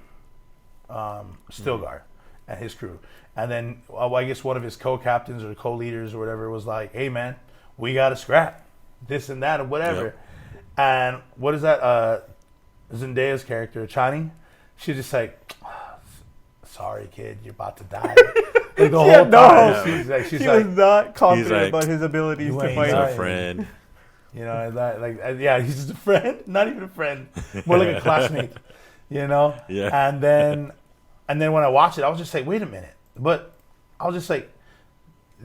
Stilgar and his crew. And then I guess one of his co-captains or co-leaders or whatever was like, hey, man, we got to scrap this and that or whatever. Yep. And what is that? Zendaya's character, Chani, she's just like, sorry, kid, you're about to die. Like the whole time. She was not confident about his abilities to fight. He's a friend. He's just a friend. Not even a friend. More like a classmate. Yeah. And then when I watched it, I was just like, wait a minute. But I was just like,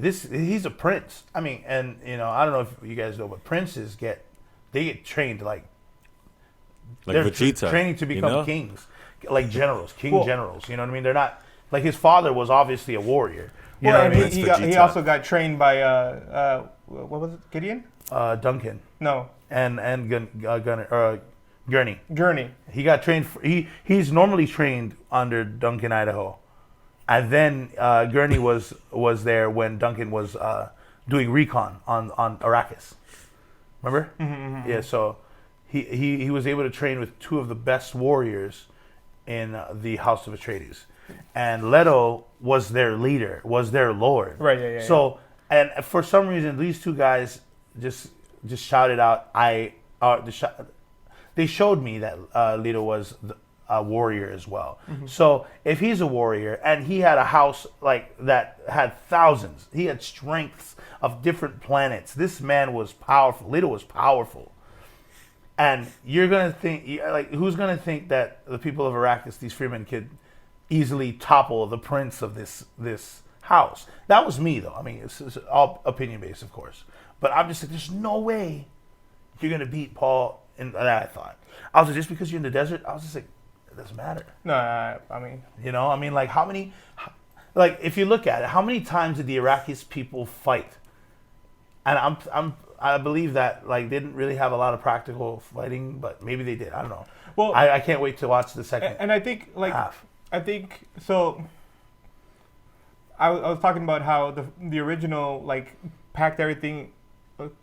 he's a prince. I mean, and I don't know if you guys know, but princes get trained like they're Vegeta, training to become kings, like generals, generals. You know what I mean? They're not like his father was obviously a warrior. You know what I mean? He also got trained by what was it? Gideon? Duncan. No. And Gurney. Gurney. He got trained. He's normally trained under Duncan, Idaho, and then Gurney was there when Duncan was doing recon on Arrakis. Remember? Mm-hmm. Yeah. So he was able to train with two of the best warriors in the House of Atreides, and Leto was their leader, was their lord. Right. Yeah. So and for some reason, these two guys just shouted out. They showed me that Leto was a warrior as well. Mm-hmm. So if he's a warrior and he had a house like that had thousands, he had strengths of different planets. This man was powerful. Leto was powerful. And you're gonna think, like, who's gonna think that the people of Arrakis, these Freemen, could easily topple the prince of this house? That was me, though. I mean, it's all opinion based, of course. But I'm just like, there's no way you're gonna beat Paul. And that I thought. I was like, just because you're in the desert, I was just like, it doesn't matter. No, I mean, like how many, like if you look at it, how many times did the Iraqis people fight? And I believe that like they didn't really have a lot of practical fighting, but maybe they did. I don't know. Well, I can't wait to watch the second. And I think like half. I think so. I was talking about how the original like packed everything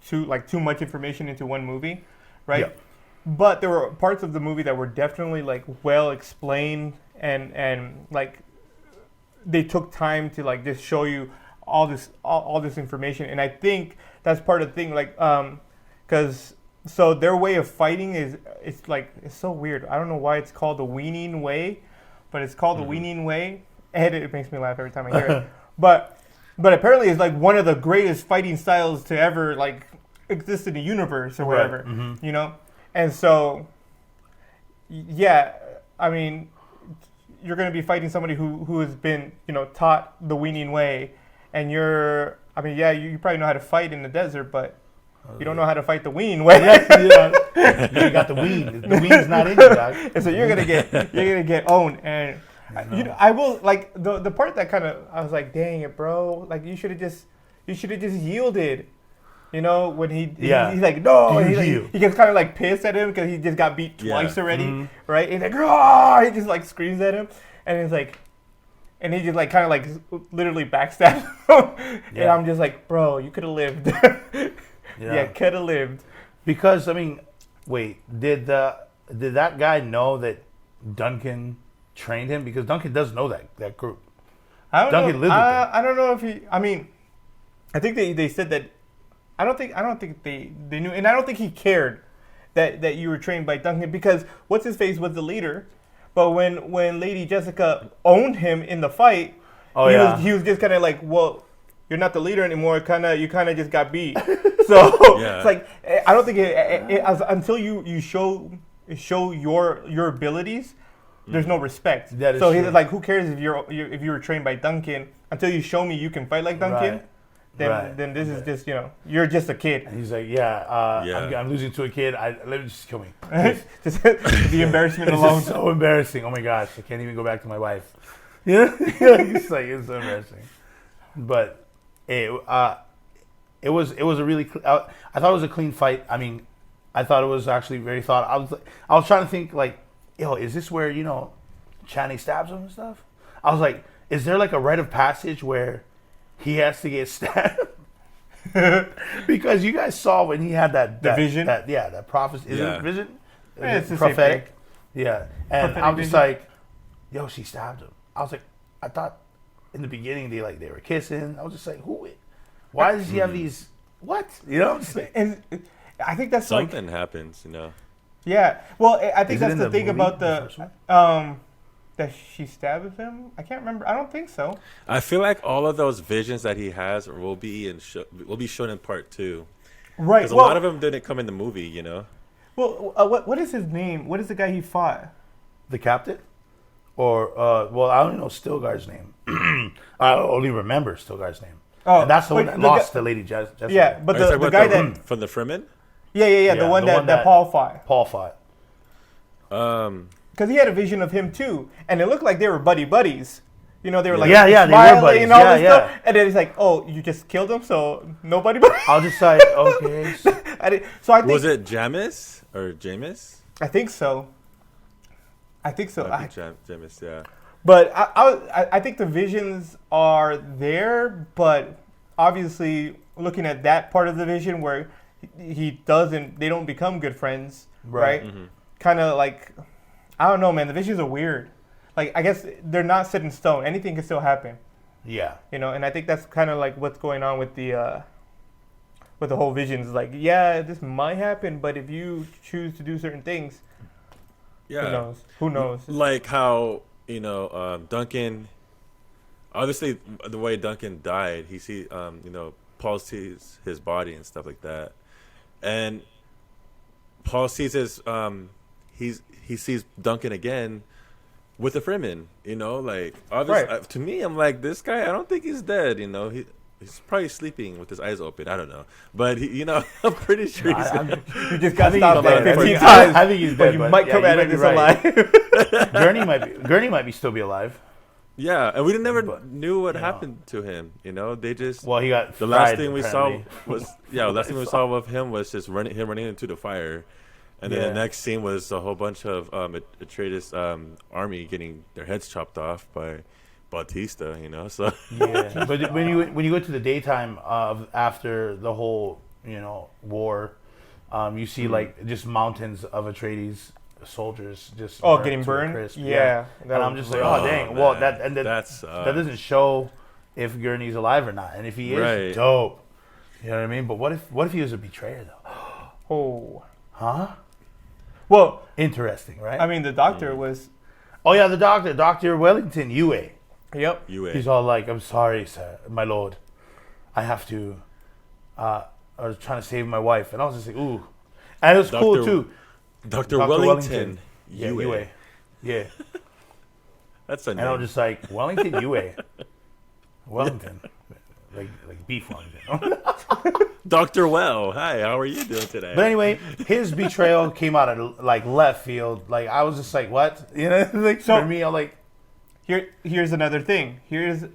too much information into one movie. Right, yep. But there were parts of the movie that were definitely like well explained and like they took time to like just show you all this information, and I think that's part of the thing, like because so their way of fighting it's so weird. I don't know why it's called the Weaning Way, but it's called the Weaning Way, and it makes me laugh every time I hear it. But apparently it's like one of the greatest fighting styles to ever like exist in the universe or whatever, right. Mm-hmm. And so yeah, I mean, you're going to be fighting somebody who has been taught the Weaning Way, and you probably know how to fight in the desert, but you don't know how to fight the Wean Way. You got the wean. The wean's not in you, dog. And so you're gonna get owned. And I will like the part that kind of I was like, dang it, bro, like you should have just yielded. When he's like, no, he gets kind of like pissed at him because he just got beat twice already, right? And he's like, oh, he just like screams at him, and he's like, and he just like kind of like literally backstabbed him. And Yeah. I'm just like, bro, you could have lived. Yeah, could have lived. Because I mean, wait, did that guy know that Duncan trained him? Because Duncan does know that group. I don't Duncan know. lived with them. I don't know if he. I mean, I think they said that. I don't think they knew, and I don't think he cared that you were trained by Duncan, because what's his face was the leader, but when Lady Jessica owned him in the fight, he was just kind of like, well, you're not the leader anymore. You kind of just got beat. So it's like I don't think until you show your abilities, there's no respect. That is so true. he's like, who cares if you were trained by Duncan until you show me you can fight like Duncan? Right. Then this is just, you're just a kid. And he's like, I'm losing to a kid. Let me just kill me. Just the embarrassment It's alone. just so embarrassing. Oh my gosh, I can't even go back to my wife. Yeah, it's so embarrassing. But it was a really. I thought it was a clean fight. I mean, I thought it was actually very thought. I was trying to think like, is this where Channing stabs him and stuff? I was like, is there like a rite of passage where he has to get stabbed? Because you guys saw when he had that vision? That prophecy. Is it vision? Yeah, it's the same prophetic. thing. Yeah. And Prophetic I'm just vision. like, she stabbed him. I was like, I thought in the beginning they were kissing. I was just like, why does he have these, what? I'm just like, And I think that's Something happens, yeah. Well, I think Is it that's in the the thing movie, about the first that she stabs him. I can't remember. I don't think so. I feel like all of those visions that he has will be shown in part 2. Right. Because a lot of them didn't come in the movie, Well, what is his name? What is the guy he fought? the captain? Or, I don't know Stilgar's name. I only remember Stilgar's name. Oh, And that's the one but that the lost guy- to Lady Jessica. Yeah, but Are you the talking guy about that from the Fremen? yeah, the one that Paul fought. Paul fought. Because he had a vision of him too, and it looked like they were buddies. They were like Yeah, they were smiling buddies. and all Yeah, this yeah. stuff. And then he's like, "Oh, you just killed him, so nobody." I was just like, okay. So I think Was it Jamis or Jamis? I think so. I think so. Might be Jamis, yeah. But I think the visions are there, but obviously looking at that part of the vision where they don't become good friends, right? Mm-hmm. Kind of like, I don't know, man. The visions are weird. Like, I guess they're not set in stone. Anything can still happen, Yeah. and I think that's kind of like what's going on with the whole visions. Like, yeah, this might happen, but if you choose to do certain things, Yeah. Who knows? Like how, Duncan, obviously the way Duncan died, he sees, Paul sees his body and stuff like that. And Paul sees he sees Duncan again with a Fremen, like, obviously, Right. to me, I'm like, this guy, I don't think he's dead, he's probably sleeping with his eyes open. I don't know. But, I'm pretty sure he's You just got I think stopped he's like dead. 15 I times. think he's But dead. you might come out of this alive. Gurney might still be alive. Yeah, and we never But, knew what happened to him. They just Well, he got the last fried, thing we apparently. saw was the last thing we saw of him was just running into the fire, and then Yeah. the next scene was a whole bunch of Atreides army getting their heads chopped off by Bautista. So Yeah, but when you go to the daytime of after the whole war, you see like just mountains of Atreides soldiers just Getting to a burned. crisp. Yeah, And I'm just like, Oh, dang. Well, man. that That's doesn't show if Gurney's alive or not, and if he is, Right. dope. You know what I mean? But what if he was a betrayer though? Oh. Huh? Well, Interesting, right? I mean, the doctor was. oh yeah, the doctor, Dr. Wellington Yue. Yep. He's all like, "I'm sorry, sir, my lord. I have to. I was trying to save my wife," and I was just like, "Ooh," and it was cool Dr. too. Dr. Wellington. Yeah, Yue. Yue. Yeah, That's a and name. I was just like, Wellington Yue. Wellington, like beef Wellington. Dr. Well. Hi, how are you doing today? But anyway, his betrayal came out of like left field. Like I was just like, "What?" Like So- for me, I'm like, Here's another thing. Here's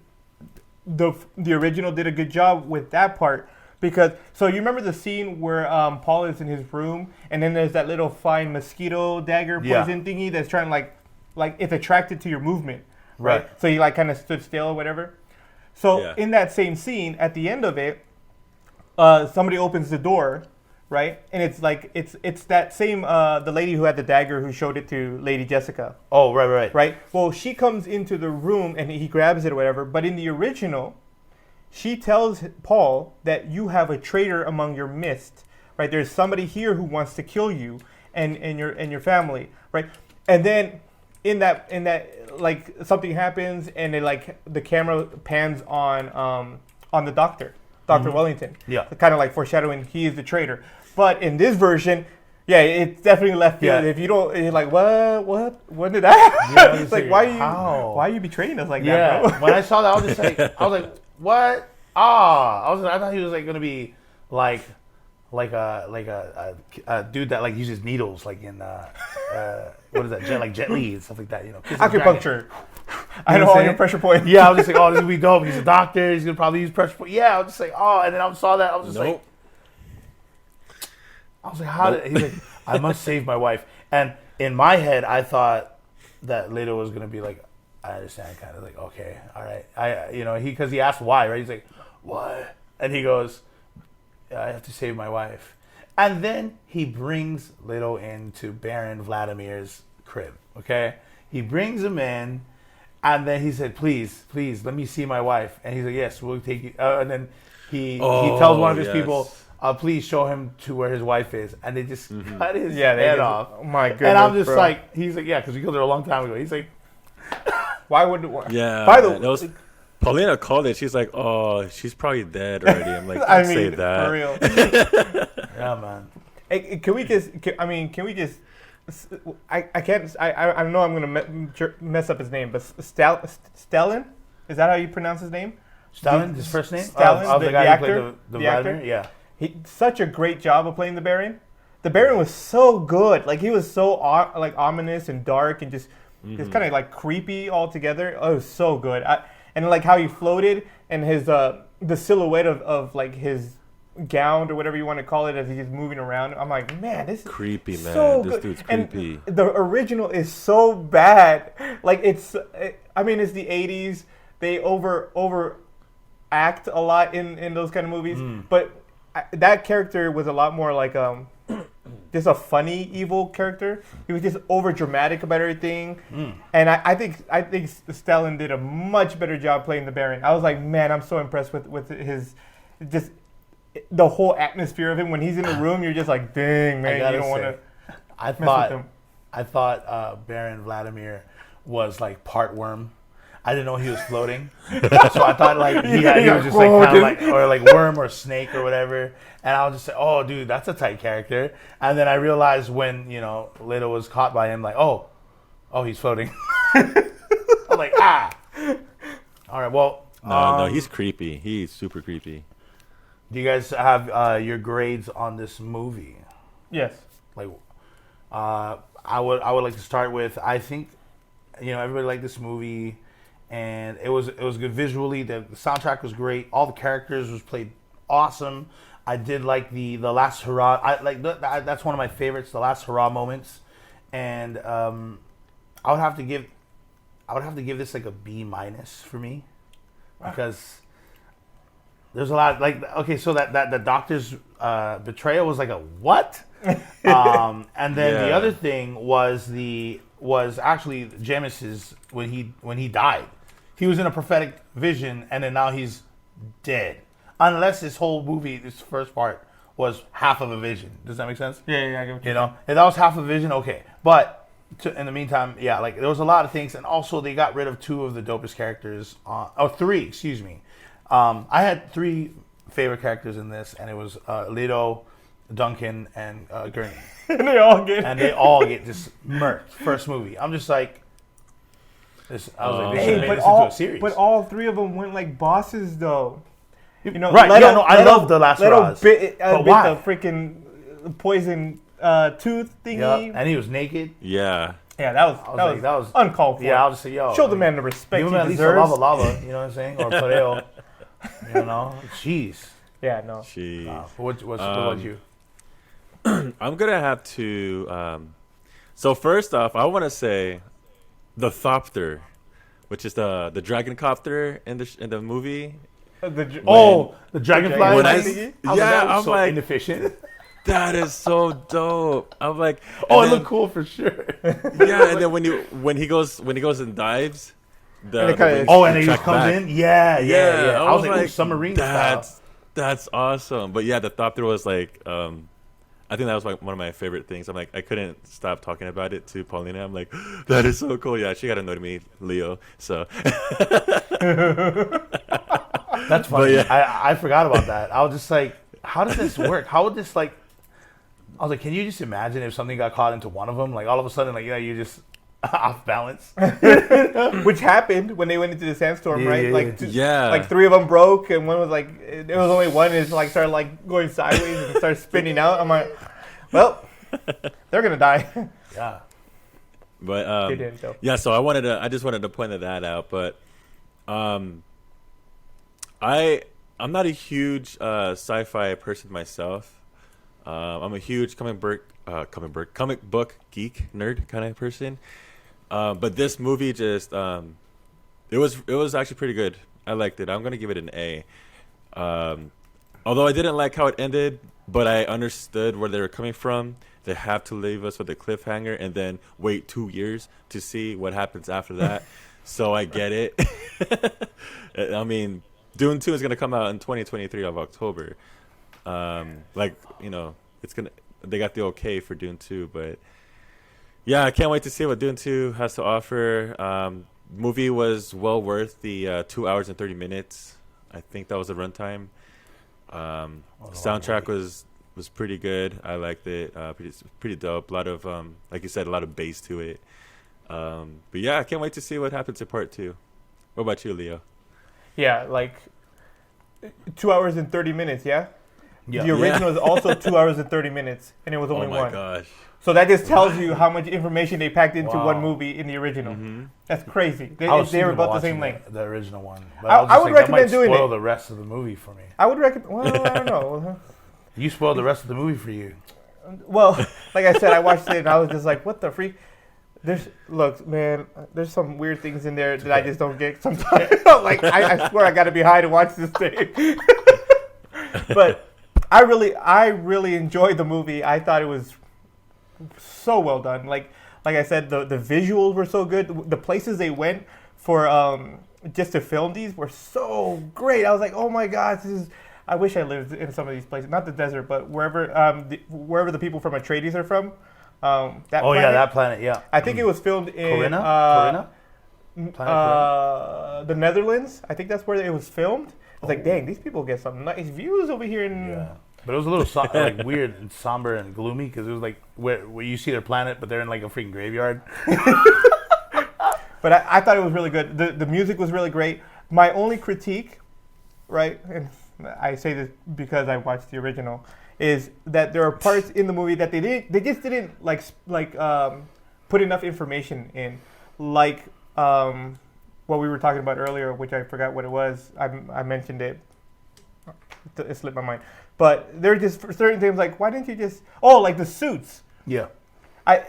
the original did a good job with that part because so you remember the scene where Paul is in his room and then there's that little fine mosquito dagger Yeah. poison thingy that's trying like it's attracted to your movement, Right. So he like kind of stood still or whatever. So Yeah. in that same scene, at the end of it, somebody opens the door, right? And it's like it's that same the lady who had the dagger who showed it to Lady Jessica, Oh, right. right? Well, she comes into the room and he grabs it or whatever. But in the original, she tells Paul that you have a traitor among your midst, right? There's somebody here who wants to kill you and your family, right? And then in that like something happens and it like the camera pans on the doctor Wellington. Yeah. Kind of like foreshadowing he is the traitor. But in this version, yeah, it's definitely left field. Yeah. If you don't, you're like, what did that happen? Yeah, It's like, why are you betraying us like that, bro? When I saw that, I was like, what? I thought he was like gonna be like a dude that like uses needles like in what is that, Jet Li and stuff like that, you know. Acupuncture. I know know what all I'm your saying? pressure points. Yeah, I was just like, oh, this would be dope. He's a doctor. He's gonna probably use pressure point. Yeah, I was just like, oh, and then I saw that. I was just like, how did he's like, I must save my wife. And in my head, I thought that Leto was gonna be like, I understand, kind of like, okay, all right, because he asked why, right? He's like, what? And he goes, I have to save my wife. And then he brings Leto into Baron Vladimir's crib. Okay, he brings him in. And then he said, please, let me see my wife. And he's like, yes, we'll take you. And then he tells one of his people, please show him to where his wife is. And they just cut his head off. Oh my goodness, and I'm just bro. like, he's like, yeah, because we killed her a long time ago. He's like, why would? Yeah. By the way, Paulina called it. She's like, oh, she's probably dead already. I'm like, don't I say mean, that. for real. yeah, man. Hey, can we just? Can we just? I can't. I know I'm gonna mess up his name, but Stellan, is that how you pronounce his name? Stalin, his first name? Stellan, Of the guy the who played actor? the The actor? Vladimir? Yeah. He such a great job of playing the Baron. The Baron was so good. Like he was so like ominous and dark and just kind of like creepy altogether. Oh, it was so good. And like how he floated and his the silhouette of like his gown or whatever you want to call it as he's moving around. I'm like, man, this is Creepy, man. so This good. dude's And creepy. the original is so bad. Like it's the 80s. They overact a lot in those kind of movies. But that character was a lot more like just a funny evil character. He was just over dramatic about everything. And I think Stellan did a much better job playing the Baron. I was like, man, I'm so impressed with his just the whole atmosphere of him. When he's in the room, you're just like, dang, man, you don't want to mess with him. I thought Baron Vladimir was like part worm. I didn't know he was floating, so I thought like he was just like kind of like or like worm or snake or whatever. And I was just like, oh, dude, that's a tight character. And then I realized when Leto was caught by him, like, oh, he's floating. I'm like, all right, well, No, he's creepy. He's super creepy. do you guys have your grades on this movie? Yes. Like, I would like to start with, I think, everybody liked this movie, and it was good visually. The soundtrack was great. All the characters was played awesome. I did like the last hurrah. That's one of my favorites. The last hurrah moments, and I would have to give this like a B- for me, because there's a lot so that the doctor's betrayal was like a what? And then the other thing was actually James's when he died. He was in a prophetic vision, and then now he's dead. Unless this whole movie, this first part, was half of a vision. Does that make sense? Yeah, I get what If that was half a vision, okay. But in the meantime, yeah, like there was a lot of things, and also they got rid of two of the dopest characters. Three, excuse me. I had three favorite characters in this, and it was Leto, Duncan, and Gurney. And they all get just murked. First movie. I'm just like, this. I was like, they Hey, should have made this into a series. but all three of them went like bosses, though. Right? I love the last Roz. Bit But the why? freaking poison tooth thingy. Yeah, and he was naked. Yeah. Yeah, that was uncalled for. Yeah, I'll just say, yo, show the man the respect give him he at least deserves. a lava. You know what I'm saying? Or pareo. Jeez. Yeah, no. Jeez. What about you? I'm gonna have to. So first off, I want to say, the Thopter which is the dragon copter in the movie. The dragonfly. When thingy? That was I'm so like, inefficient. that is so dope. I'm like, Oh, and it then- looked cool for sure. Yeah, and then when he goes and dives, And it kinda- wings Oh, and he just retract comes back. in. Yeah. I was like, ooh, submarine style. That's awesome. But yeah, the thopter was like, I think that was like one of my favorite things. I'm like, I couldn't stop talking about it to Paulina. I'm like, that is so cool. Yeah, she got annoyed me, Leo. So That's funny. yeah. I forgot about that. I was just like, how does this work? How would this like? I was like, can you just imagine if something got caught into one of them? Like all of a sudden, like you just off balance. Which happened when they went into the sandstorm, Yeah, right? yeah, Like, yeah. like 3 of them broke, and one was like, there was only one is like started like going sideways and started spinning out. I'm like, well, they're gonna die. Yeah. But They didn't, though. yeah, so I just wanted to point that out. But I'm not a huge sci-fi person myself. I'm a huge comic book geek nerd kind of person. But this movie just it was actually pretty good. I liked it. I'm gonna give it an A. Although I didn't like how it ended, but I understood where they were coming from. They have to leave us with a cliffhanger and then wait 2 years to see what happens after that. So I get it. I mean, Dune 2 is gonna come out in 2023 of October. They got the okay for Dune 2, but yeah, I can't wait to see what Dune 2 has to offer. Movie was well worth the 2 hours and 30 minutes. I think that was the runtime. Soundtrack was pretty good. I liked it. Pretty dope. A lot of like you said, a lot of bass to it. But yeah, I can't wait to see what happens in part 2. What about you, Leo? Yeah, like 2 hours and 30 minutes. Yeah. Yeah. The original is also 2 hours and 30 minutes, and it was only Oh my one. gosh. So that just tells you how much information they packed into Wow. one movie in the original. Mm-hmm. That's crazy. They I was were thinking about the watching same length. the original one. But I was just would like, that might recommend doing spoil it. the rest of the movie for me. I would recommend. Well, I don't know. You spoiled the rest of the movie for you. Well, like I said, I watched it and I was just like, "What the freak?" Look, man. There's some weird things in there that I just don't get sometimes. Like I swear, I got to be high to watch this thing. But I really enjoyed the movie. I thought it was so well done. Like I said, the visuals were so good. The places they went for just to film these were so great. I was like, oh my gosh, I wish I lived in some of these places. Not the desert, but wherever the people from Atreides are from. That Oh planet. yeah, that planet. Yeah. I think it was filmed in Corinna. the Netherlands. I think that's where it was filmed. I was like, dang, these people get some nice views over here in. Yeah. But it was a little like weird and somber and gloomy because it was like where you see their planet, but they're in like a freaking graveyard. But I thought it was really good. The music was really great. My only critique, right, and I say this because I watched the original, is that there are parts in the movie that they just didn't put enough information in, like what we were talking about earlier, which I forgot what it was. I mentioned it. It slipped my mind. But there are just certain things like, why didn't you just... Oh, like the suits. Yeah.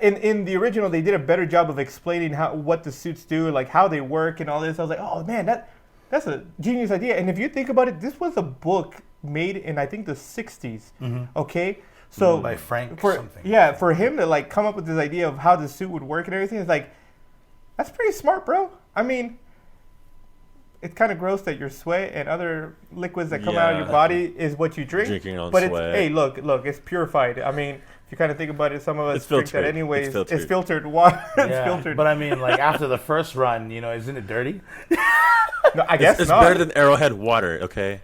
In the original, they did a better job of explaining what the suits do, like how they work and all this. I was like, oh, man, that's a genius idea. And if you think about it, this was a book made in, I think, the 60s, okay? So By Frank for, something. Yeah, for him to, like, come up with this idea of how the suit would work and everything, it's like, that's pretty smart, bro. I mean... It's kind of gross that your sweat and other liquids that come out of your body is what you drink. Drinking your own but sweat. Hey, look, it's purified. I mean, if you kind of think about it, some of us It's drink that filtered. anyways. It's It's filtered water. It's Yeah, filtered. but I mean, like after the first run, isn't it dirty? No, I guess It's not. better than Arrowhead water, okay?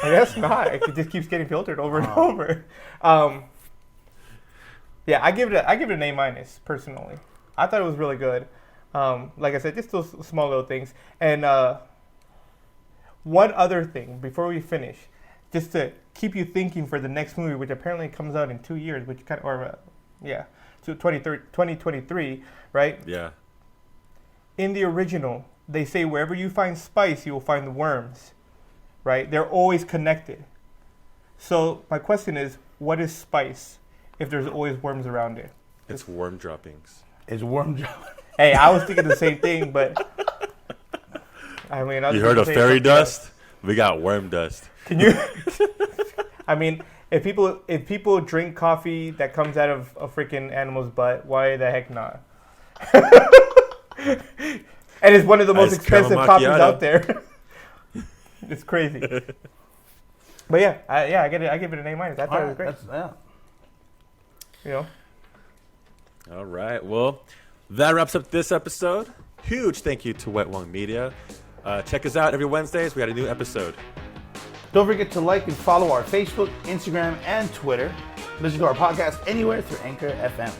I guess not. It just keeps getting filtered over and over. Yeah, I give it an A- personally. I thought it was really good. Like I said, just those small little things. And one other thing before we finish, just to keep you thinking for the next movie, which apparently comes out in 2 years, which kind of, so 2023, right? Yeah. In the original, they say wherever you find spice, you will find the worms, right? They're always connected. So my question is, what is spice if there's always worms around it? It's worm droppings. It's worm job. Hey, I was thinking the same thing, but I mean, You heard of fairy dust? We got worm dust. Can you? I mean, if people drink coffee that comes out of a freaking animal's butt, why the heck not? And it's one of the most Ice caramel expensive coffees macchiato. out there. It's crazy. But yeah, I get it. I give it an A-. I thought it was great. You know. All right. Well, that wraps up this episode. Huge thank you to Wet Wong Media. Check us out every Wednesdays. We got a new episode. Don't forget to like and follow our Facebook, Instagram, and Twitter. Listen to our podcast anywhere through Anchor FM.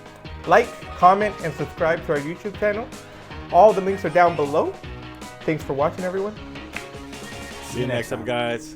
Like, comment, and subscribe to our YouTube channel. All the links are down below. Thanks for watching, everyone. See you next time, guys.